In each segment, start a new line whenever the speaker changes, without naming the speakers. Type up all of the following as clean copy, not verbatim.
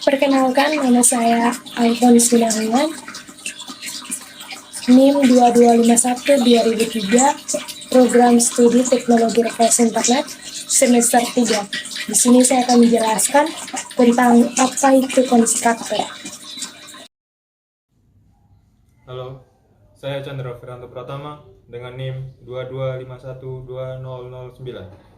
Perkenalkan, nama saya Alphonse Sinaungan, NIM 2251-2003, Program Studi Teknologi Rekayasa Internet, semester 3. Di sini saya akan menjelaskan tentang apa itu konstruktor.
Halo, saya Chandra Firanto Pratama dengan NIM 22512009.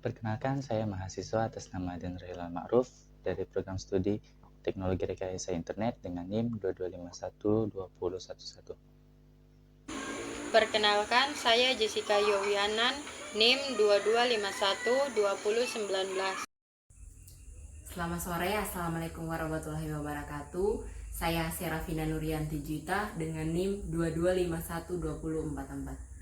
Perkenalkan, saya mahasiswa atas nama Dendra Hilal Ma'ruf dari program studi Teknologi Rekayasa Internet dengan NIM 22512011.
Perkenalkan, saya Jessica Yowianan, NIM 22512019.
Selamat sore, Assalamualaikum warahmatullahi wabarakatuh. Saya Serafina Nurianti Juita dengan NIM 22512044.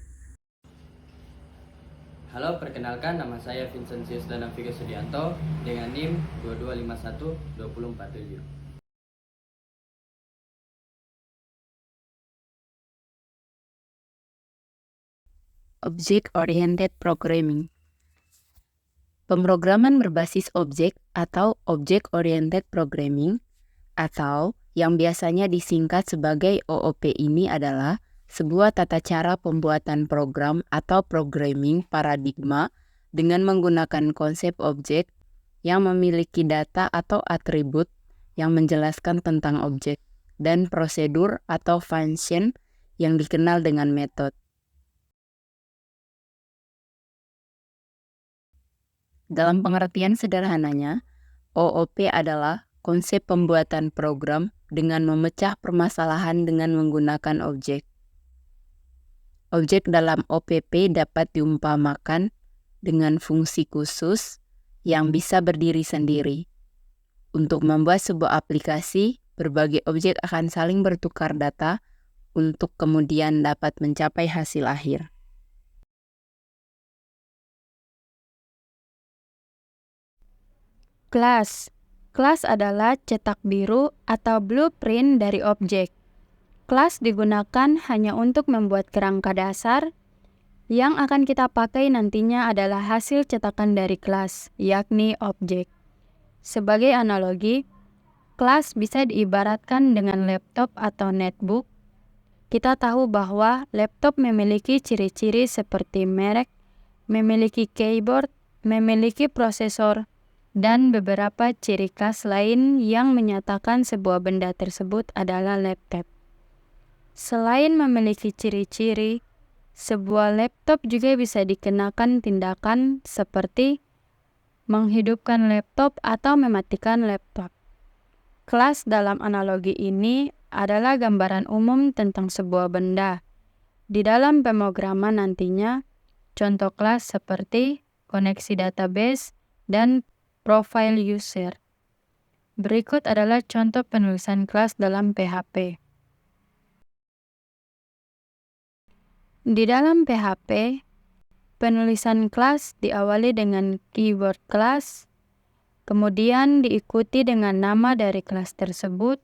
Halo, perkenalkan, nama saya Vincentius Danavika Sudianto dengan NIM 22512047.
Object-Oriented Programming. Pemrograman berbasis objek atau Object-Oriented Programming atau yang biasanya disingkat sebagai OOP ini adalah sebuah tata cara pembuatan program atau programming paradigma dengan menggunakan konsep objek yang memiliki data atau atribut yang menjelaskan tentang objek dan prosedur atau function yang dikenal dengan metode. Dalam pengertian sederhananya, OOP adalah konsep pembuatan program dengan memecah permasalahan dengan menggunakan objek. Objek dalam OPP dapat diumpamakan dengan fungsi khusus yang bisa berdiri sendiri. Untuk membuat sebuah aplikasi, berbagai objek akan saling bertukar data untuk kemudian dapat mencapai hasil akhir.
Kelas. Kelas adalah cetak biru atau blueprint dari objek. Kelas digunakan hanya untuk membuat kerangka dasar. Yang akan kita pakai nantinya adalah hasil cetakan dari kelas, yakni objek. Sebagai analogi, kelas bisa diibaratkan dengan laptop atau netbook. Kita tahu bahwa laptop memiliki ciri-ciri seperti merek, memiliki keyboard, memiliki prosesor, dan beberapa ciri khas lain yang menyatakan sebuah benda tersebut adalah laptop. Selain memiliki ciri-ciri, sebuah laptop juga bisa dikenakan tindakan seperti menghidupkan laptop atau mematikan laptop. Kelas dalam analogi ini adalah gambaran umum tentang sebuah benda. Di dalam pemrograman nantinya, contoh kelas seperti koneksi database dan profile user. Berikut adalah contoh penulisan kelas dalam PHP. Di dalam PHP, penulisan kelas diawali dengan keyword kelas, kemudian diikuti dengan nama dari kelas tersebut.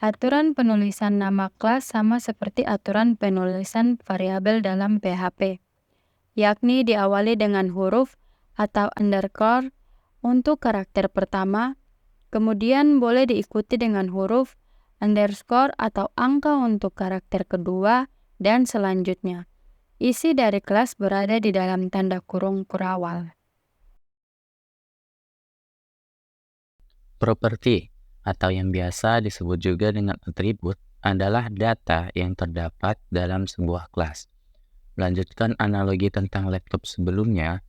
Aturan penulisan nama kelas sama seperti aturan penulisan variabel dalam PHP, yakni diawali dengan huruf atau underscore untuk karakter pertama, kemudian boleh diikuti dengan huruf, underscore atau angka untuk karakter kedua, dan selanjutnya. Isi dari kelas berada di dalam tanda kurung kurawal.
Properti atau yang biasa disebut juga dengan atribut adalah data yang terdapat dalam sebuah kelas. Melanjutkan analogi tentang laptop sebelumnya,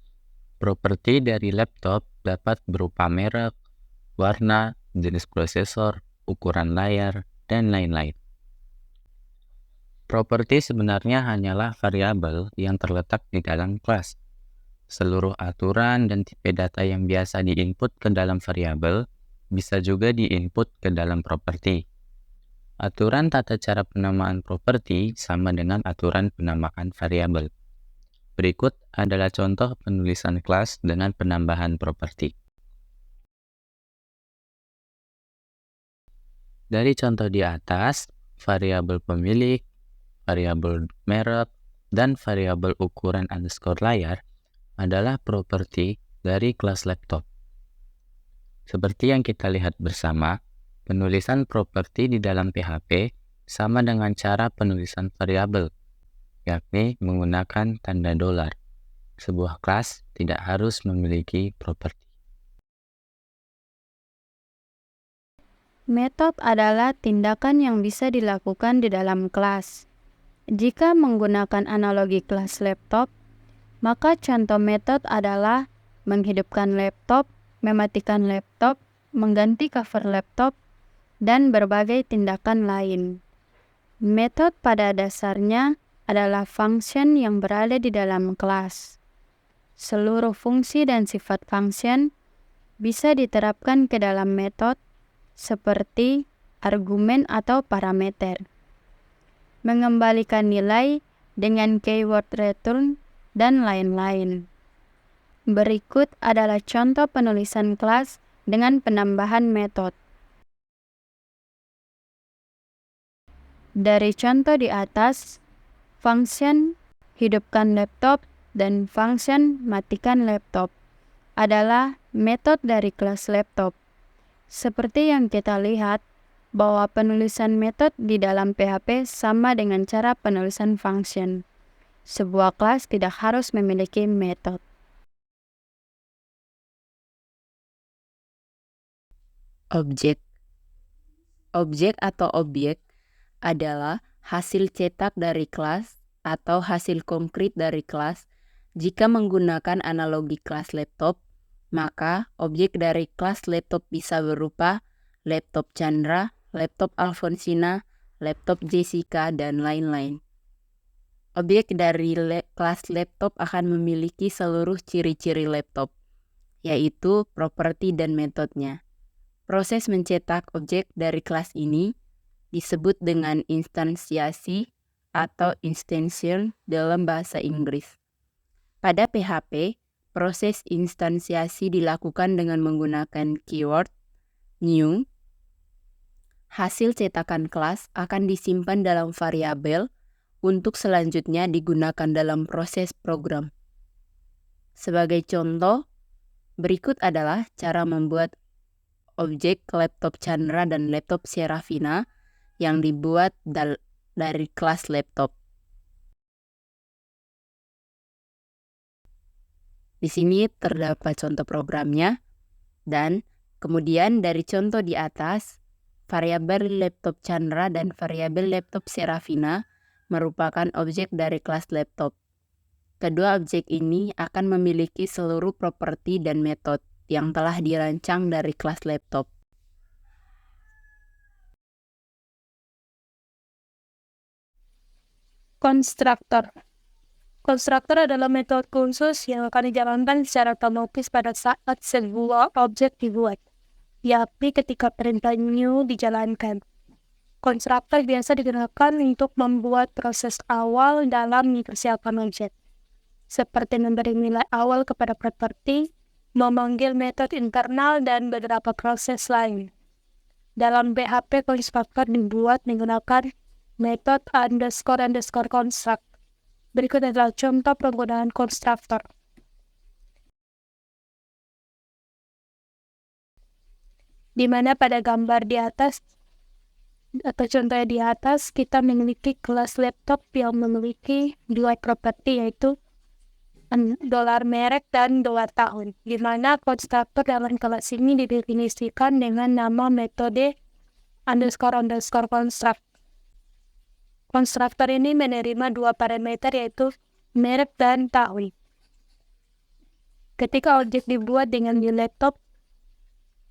properti dari laptop dapat berupa merek, warna, jenis prosesor, ukuran layar, dan lain-lain. Properti sebenarnya hanyalah variabel yang terletak di dalam kelas. Seluruh aturan dan tipe data yang biasa diinput ke dalam variabel bisa juga diinput ke dalam properti. Aturan tata cara penamaan properti sama dengan aturan penamaan variabel. Berikut adalah contoh penulisan kelas dengan penambahan properti. Dari contoh di atas, variabel pemilik, variabel merek, dan variabel ukuran underscore layar adalah properti dari kelas laptop. Seperti yang kita lihat bersama, penulisan properti di dalam PHP sama dengan cara penulisan variabel, yakni menggunakan tanda dolar. Sebuah kelas tidak harus memiliki properti.
Metode adalah tindakan yang bisa dilakukan di dalam kelas. Jika menggunakan analogi kelas laptop, maka contoh metode adalah menghidupkan laptop, mematikan laptop, mengganti cover laptop, dan berbagai tindakan lain. Metode pada dasarnya adalah function yang berada di dalam kelas. Seluruh fungsi dan sifat function bisa diterapkan ke dalam metode seperti argumen atau parameter, mengembalikan nilai dengan keyword return, dan lain-lain. Berikut adalah contoh penulisan kelas dengan penambahan metode. Dari contoh di atas, function hidupkan laptop dan function matikan laptop adalah metode dari kelas laptop. Seperti yang kita lihat, bahwa penulisan metode di dalam PHP sama dengan cara penulisan function. Sebuah kelas tidak harus memiliki metode.
Objek. Objek atau objek adalah hasil cetak dari kelas atau hasil konkret dari kelas. Jika menggunakan analogi kelas laptop, maka objek dari kelas laptop bisa berupa laptop Chandra, laptop Alfonsina, laptop Jessica, dan lain-lain. Objek dari kelas laptop akan memiliki seluruh ciri-ciri laptop, yaitu properti dan metodenya. Proses mencetak objek dari kelas ini disebut dengan instansiasi atau instantiation dalam bahasa Inggris. Pada PHP, proses instansiasi dilakukan dengan menggunakan keyword new. Hasil cetakan kelas akan disimpan dalam variabel untuk selanjutnya digunakan dalam proses program. Sebagai contoh, berikut adalah cara membuat objek laptop Chandra dan laptop Serafina yang dibuat dari kelas laptop. Di sini terdapat contoh programnya, dan kemudian dari contoh di atas, variabel laptop Chandra dan variabel laptop Serafina merupakan objek dari kelas laptop. Kedua objek ini akan memiliki seluruh properti dan metode yang telah dirancang dari kelas laptop.
Konstruktor. Konstruktor adalah metode khusus yang akan dijalankan secara otomatis pada saat sebuah objek dibuat, yakni ketika perintah new dijalankan. Konstruktor biasa digunakan untuk membuat proses awal dalam mempersiapkan objek, seperti memberi nilai awal kepada properti, memanggil metode internal, dan beberapa proses lain. Dalam PHP, konstruktor dibuat menggunakan metode __ construct. Berikut adalah contoh penggunaan konstruktor. Di mana pada gambar di atas atau contohnya di atas, kita memiliki kelas laptop yang memiliki dua properti, yaitu dolar merek dan dolar tahun, di mana konstruktor dalam kelas ini didefinisikan dengan nama metode __ construct. Konstruktor ini menerima dua parameter, yaitu merek dan tahun. Ketika objek dibuat dengan di laptop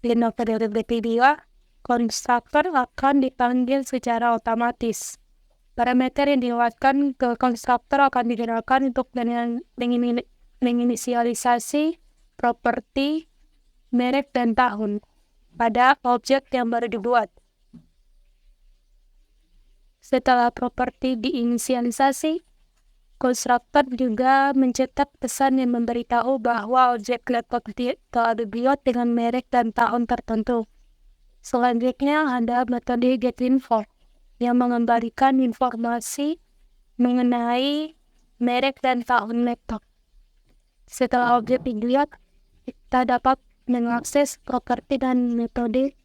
di video, konstruktor akan dipanggil secara otomatis. Parameter yang dilewatkan ke konstruktor akan digunakan untuk menginisialisasi properti merek dan tahun pada objek yang baru dibuat. Setelah properti diinisialisasi, konstruktor juga mencetak pesan yang memberitahu bahwa objek laptop telah dibuat dengan merek dan tahun tertentu. Selanjutnya ada metode getInfo yang mengembalikan informasi mengenai merek dan tahun laptop. Setelah objek dibuat, kita dapat mengakses properti dan metode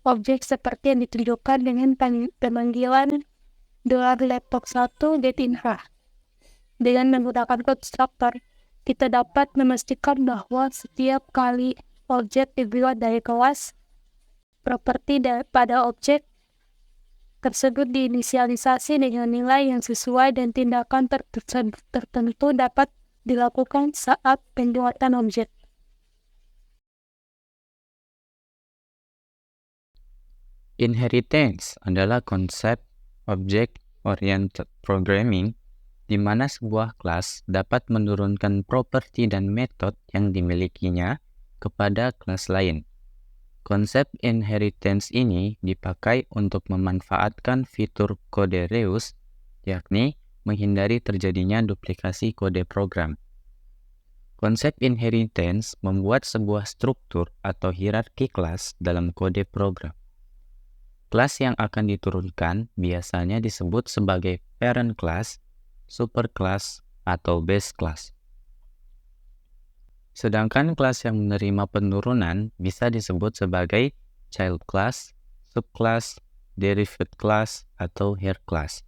objek seperti yang ditunjukkan dengan pemanggilan $laptop1.info. Dengan menggunakan konstruktor, kita dapat memastikan bahwa setiap kali objek dibuat dari kelas, properti pada objek tersebut diinisialisasi dengan nilai yang sesuai dan tindakan tertentu dapat dilakukan saat pembuatan objek.
Inheritance adalah konsep object-oriented programming di mana sebuah kelas dapat menurunkan properti dan metode yang dimilikinya kepada kelas lain. Konsep inheritance ini dipakai untuk memanfaatkan fitur kode reuse, yakni menghindari terjadinya duplikasi kode program. Konsep inheritance membuat sebuah struktur atau hierarki kelas dalam kode program. Kelas yang akan diturunkan biasanya disebut sebagai parent class, superclass, atau base class. Sedangkan kelas yang menerima penurunan bisa disebut sebagai child class, subclass, derived class, atau heir class.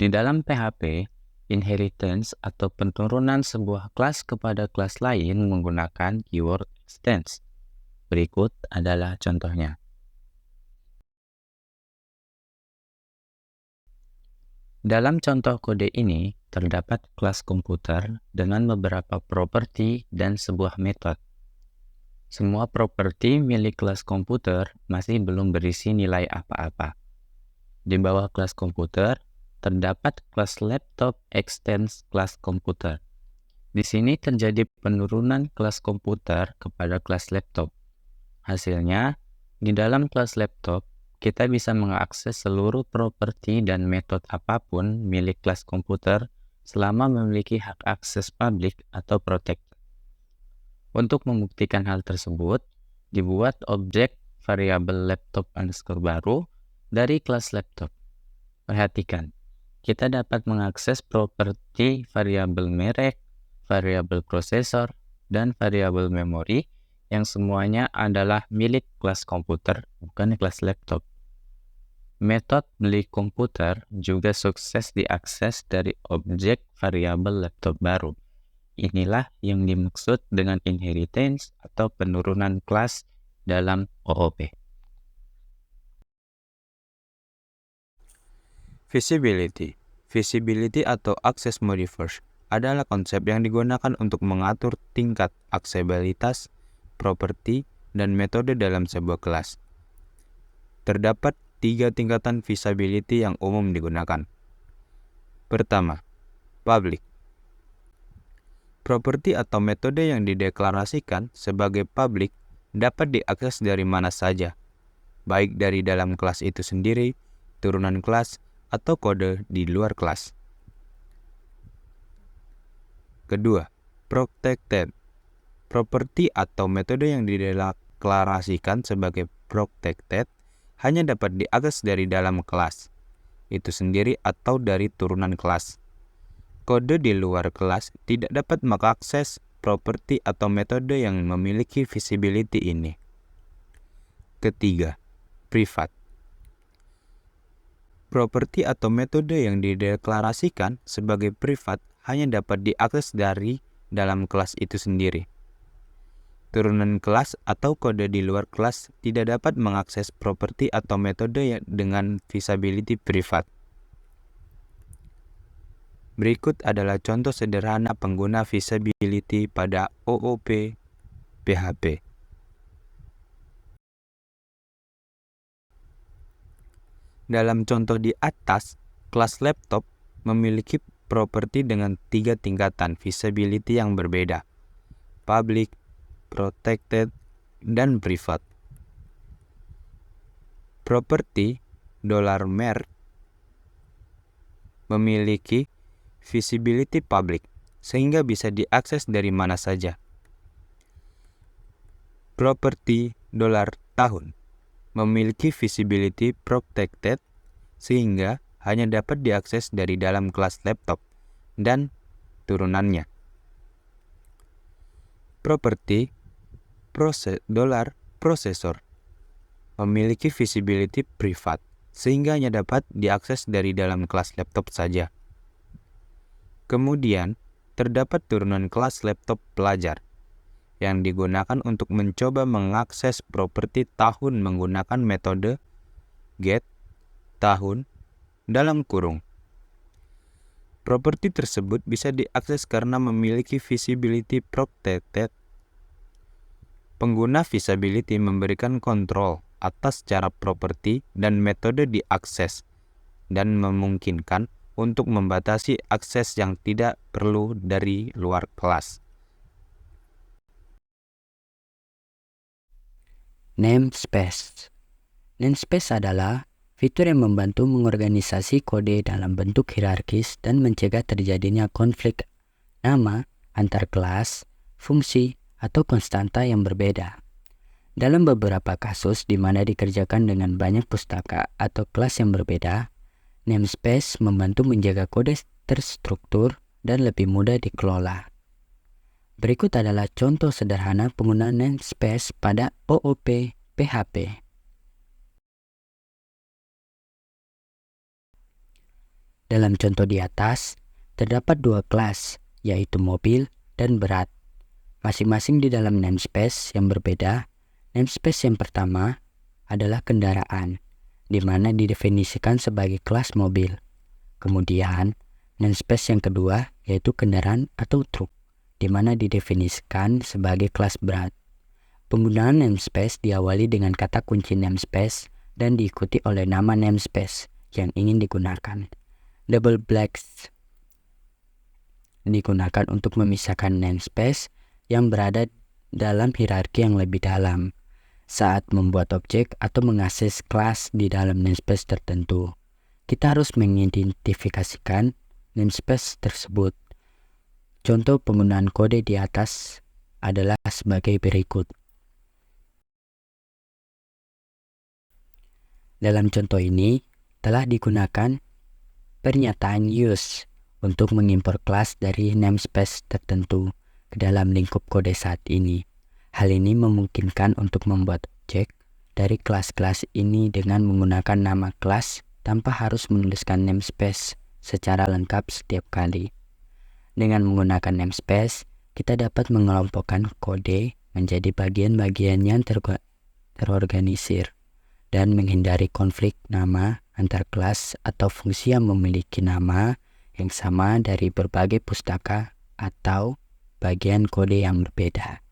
Di dalam PHP, inheritance atau penurunan sebuah kelas kepada kelas lain menggunakan keyword extends. Berikut adalah contohnya. Dalam contoh kode ini, terdapat kelas komputer dengan beberapa properti dan sebuah metode. Semua properti milik kelas komputer masih belum berisi nilai apa-apa. Di bawah kelas komputer, terdapat kelas laptop extends kelas komputer. Di sini terjadi penurunan kelas komputer kepada kelas laptop. Hasilnya, di dalam kelas laptop, kita bisa mengakses seluruh properti dan metode apapun milik kelas komputer selama memiliki hak akses publik atau protected. Untuk membuktikan hal tersebut, dibuat objek variabel laptop underscore baru dari kelas laptop. Perhatikan, kita dapat mengakses properti variabel merek, variabel prosesor, dan variabel memori yang semuanya adalah milik kelas komputer, bukan kelas laptop. Metode milik komputer juga sukses diakses dari objek variabel laptop baru. Inilah yang dimaksud dengan inheritance atau penurunan kelas dalam OOP.
Visibility. Visibility atau access modifiers adalah konsep yang digunakan untuk mengatur tingkat aksesibilitas, properti, dan metode dalam sebuah kelas. Terdapat 3 tingkatan visibility yang umum digunakan. Pertama, public. Properti atau metode yang dideklarasikan sebagai public dapat diakses dari mana saja, baik dari dalam kelas itu sendiri, turunan kelas, atau kode di luar kelas. Kedua, protected. Properti atau metode yang dideklarasikan sebagai protected hanya dapat diakses dari dalam kelas itu sendiri atau dari turunan kelas. Kode di luar kelas tidak dapat mengakses properti atau metode yang memiliki visibility ini. Ketiga, privat. Properti atau metode yang dideklarasikan sebagai privat hanya dapat diakses dari dalam kelas itu sendiri. Turunan kelas atau kode di luar kelas tidak dapat mengakses properti atau metode dengan visibility privat. Berikut adalah contoh sederhana pengguna visibility pada OOP PHP. Dalam contoh di atas, kelas laptop memiliki properti dengan 3 tingkatan visibility yang berbeda: public, protected, dan privat. Properti $mer memiliki visibility public, sehingga bisa diakses dari mana saja. Properti $tahun memiliki visibility protected, sehingga hanya dapat diakses dari dalam kelas laptop dan turunannya. Properti processor memiliki visibility privat sehingga hanya dapat diakses dari dalam kelas laptop saja. Kemudian, terdapat turunan kelas laptop pelajar yang digunakan untuk mencoba mengakses properti tahun menggunakan metode get tahun dalam kurung. Properti tersebut bisa diakses karena memiliki visibility protected. Pengguna visibility memberikan kontrol atas cara properti dan metode diakses dan memungkinkan untuk membatasi akses yang tidak perlu dari luar kelas.
Namespace. Namespace adalah fitur yang membantu mengorganisasi kode dalam bentuk hierarkis dan mencegah terjadinya konflik nama antar kelas, fungsi, atau konstanta yang berbeda. Dalam beberapa kasus di mana dikerjakan dengan banyak pustaka atau kelas yang berbeda, namespace membantu menjaga kode terstruktur dan lebih mudah dikelola. Berikut adalah contoh sederhana penggunaan namespace pada OOP PHP. Dalam contoh di atas, terdapat dua kelas, yaitu mobil dan berat. Masing-masing di dalam namespace yang berbeda. Namespace yang pertama adalah kendaraan, di mana didefinisikan sebagai kelas mobil. Kemudian, namespace yang kedua yaitu kendaraan atau truk, di mana didefinisikan sebagai kelas berat. Penggunaan namespace diawali dengan kata kunci namespace dan diikuti oleh nama namespace yang ingin digunakan. Double blacks digunakan untuk memisahkan namespace yang berada dalam hierarki yang lebih dalam saat membuat objek atau mengakses kelas di dalam namespace tertentu. Kita harus mengidentifikasikan namespace tersebut. Contoh penggunaan kode di atas adalah sebagai berikut. Dalam contoh ini telah digunakan pernyataan use untuk mengimpor kelas dari namespace tertentu ke dalam lingkup kode saat ini. Hal ini memungkinkan untuk membuat objek dari kelas-kelas ini dengan menggunakan nama kelas tanpa harus menuliskan namespace secara lengkap setiap kali. Dengan menggunakan namespace, kita dapat mengelompokkan kode menjadi bagian-bagian yang terorganisir dan menghindari konflik nama antar kelas atau fungsi yang memiliki nama yang sama dari berbagai pustaka atau bagian kode yang berbeda.